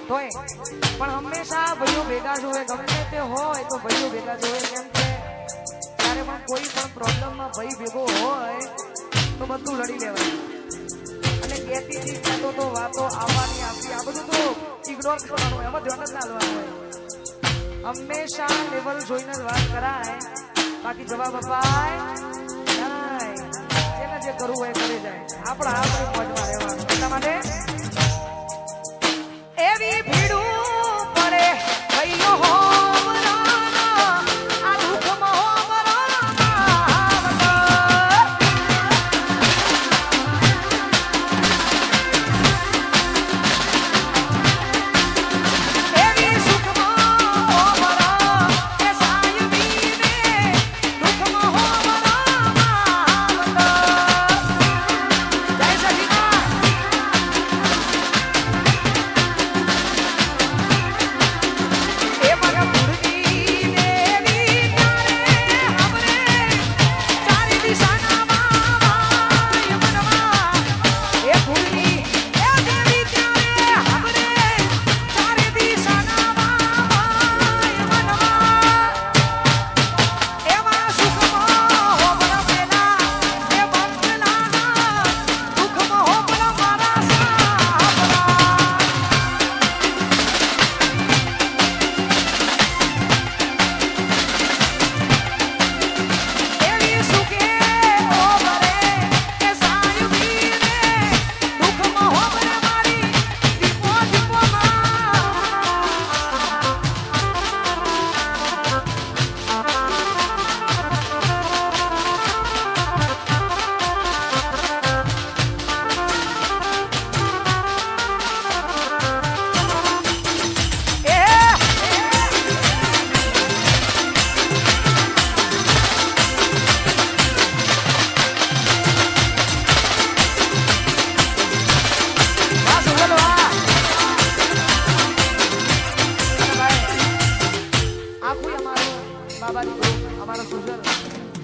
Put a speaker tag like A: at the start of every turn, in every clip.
A: તોય પણ હંમેશા ભાઈઓ ભેગા જોવે, ગમે તે હોય તો ભાઈઓ ભેગા જોવે. કેમ કે ત્યારે પણ કોઈ પણ પ્રોબ્લેમમાં ભાઈ ભેગો હોય તો બધું લડી લેવાય. અને કેતી કહેતો તો વાતો આવવાની આપી આ બધું તો ઇગ્નોર કરવાનું, એમાં ધ્યાન જ ના લેવાનું હોય. હંમેશા લેવલ જોઈને જ વાત કરાય, બાકી જવાબ અપાય નહીં. જેને જે કરવું હોય કરી જાય. આપણા આપણે મોજમાં રહેવાનું. એટલા માટે એવી ભીડું પડે ભાઈઓ હો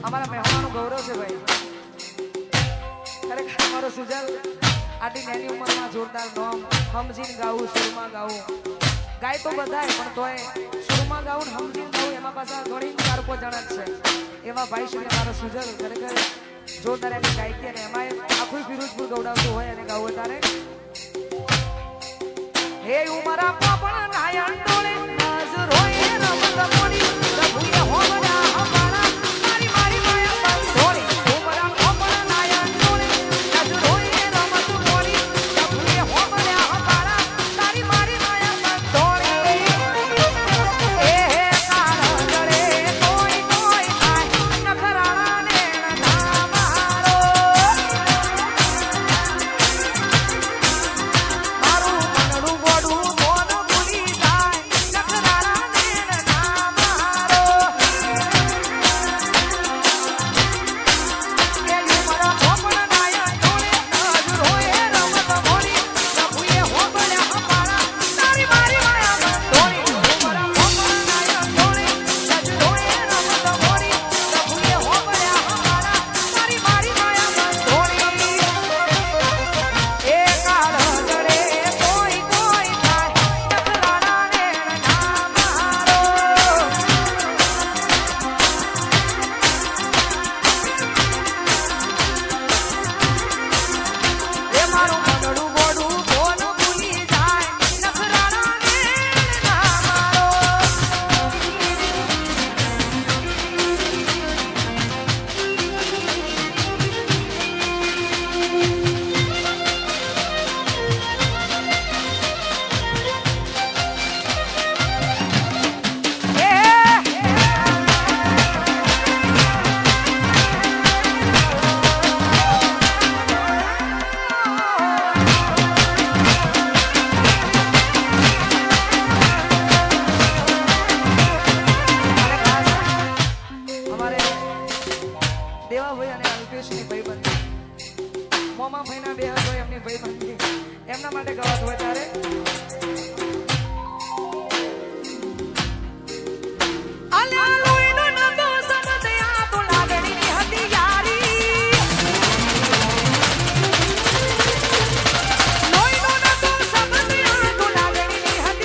A: અમારા મહેમાનનું ગૌરવ છે ભાઈ. ખરેખર અમારો સુજલ આટલી નાની ઉંમરમાં જોરદાર નોમ સમજીને ગાવું, સુરમાં ગાવું. ગાય તો બધાય પણ તોય સુરમાં ગાવું ને સમજીને ગાવું એમાં પાછા ઘણી 4-5 જણા છે. એવા ભાઈ શ્રી અમારો સુજલ ખરેખર જોરદાર એની ગાયકી, અને એમાં આખું ફિરોજપુર ગૌડાવતું હોય અને ગાવું ત્યારે હે ઉમરા પાપણ નાયણ ડોળે નજરોએ રમત મોડી પ્રભુએ હોમડા હમારા મારી મારી માયા બંધોળી. ઉમરા પાપણ નાયણ ડોળે નજરોએ રમત મોડી પ્રભુએ હોમડા હમારા તારી મારી માયા બંધોળી. એ કાળ જડે કોઈ કોઈ થાય નખરાણા ને ના મારો મારું મનડું બોડું મોન ભૂલી જાય નખરાણા ને ના મારો. એ ઉમરા પોપણ નાયા ડોળે નજરોએ રમત મોડી પ્રભુએ હોબળ્યા હમારા તારી મારી માયા બંધોળી. ઉમરા પોપણ નાયા ડોળે નજરોએ રમત મોડી પ્રભુએ હોબળ્યા હમારા તારી મારી માયા બંધોળી. એ કાળ જડે કોઈ કોઈ થાય નખરાણા ને ના મારો. એ મારું મનડું બોડું કોણ ભૂલી જાય નખરાણા ને ના મારો. અમારે દેવાભાઈ અને અલ્પેશની ભાઈબંધી, મોમા ભાઈના બે હતો એમની ભાઈબંધી, એમના માટે ગવાતું હોય ત્યારે અલ્યા લોહીનો નતો સમજ આ તો લાગણીની હતી યારી. લોહીનો નતો સમજ આ તો લાગણીની હતી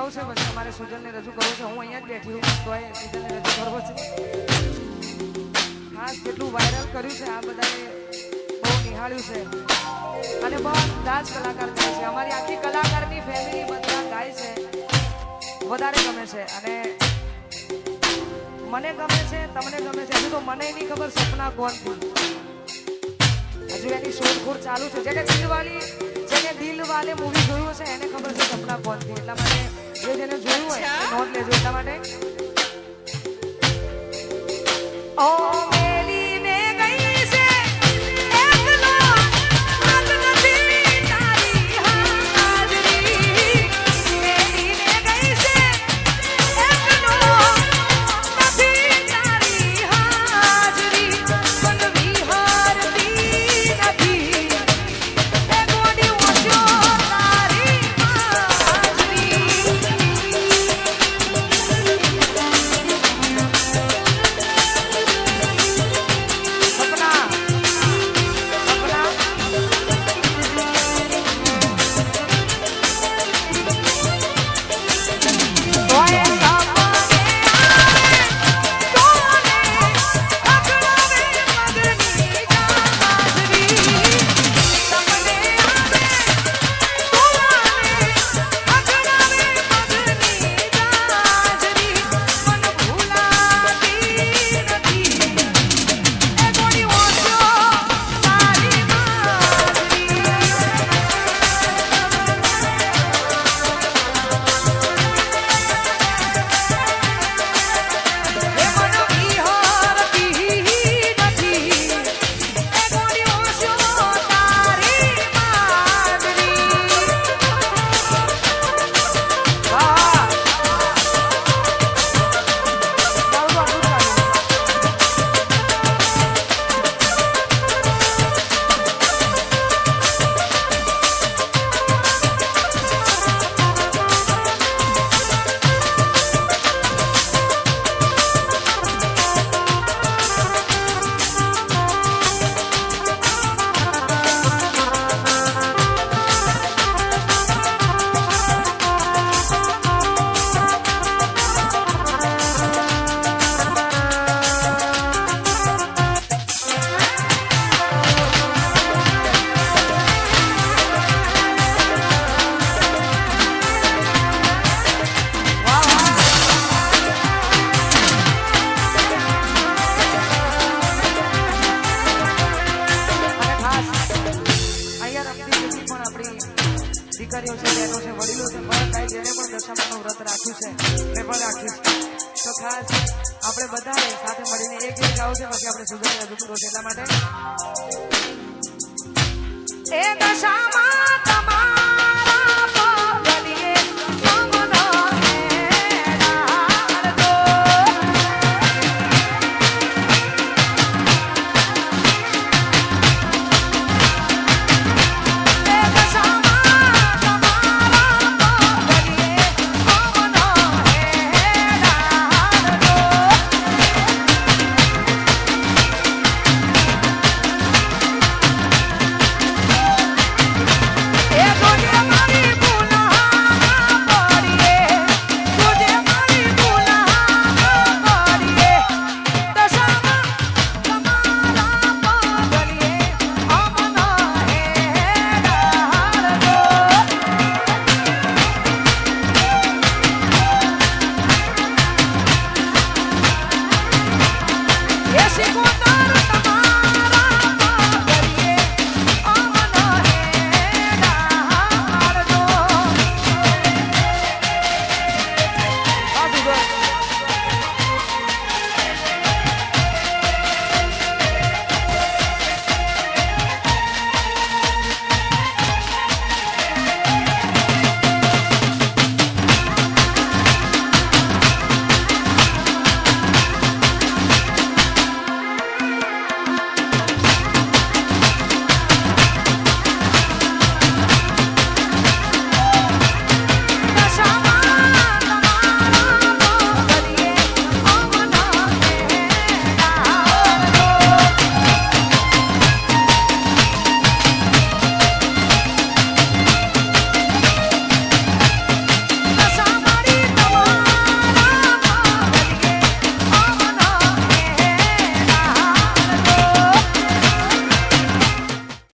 A: ગાવું છે પછી અમારે સુજલને રજૂ કરવું છે. હું અહીંયા જ બેઠી હું તોય સુજલને રજૂ કરવો છે. ખાસ કેટલું વાયરલ કર્યું છે આ બધાએ બહુ નિહાળ્યું છે અને બધા જ કલાકાર ગાય છે. અમારી આખી કલાકારની ફેમિલી બધા ગાય છે, વધારે ગમે છે અને મને ગમે છે, તમને ગમે છે. હજુ તો મને નહીં ખબર સપના કોણ થી, હજુ એની શોધખોળ ચાલુ છે. જેને દિલવાલે મૂવી જોયું છે એને ખબર છે સપના કોણ થી. એટલા માટે જેને જોયું હોય નોંધ લેજો. એટલા માટે ઓ મેલીને ગઈ છે એકલો આગ નથી તારી હાજરી. મેલીને ગઈ છે એકલો નથી તારી હાજરી. પણ વિહારતી નથી એ ગોડી ઓછો તારી હાજરી. દીકરીઓ છે, બહેનો છે, વડીલો છે, બધા જેને પણ દશામાનું વ્રત રાખ્યું છે એ પણ રાખ્યું છે. તો ખાસ આપણે બધા સાથે મળીને એક ગીત ગાવું છે, પછી આપણે સુજલને રજૂ કરવું છે. એટલા માટે એ દશામાં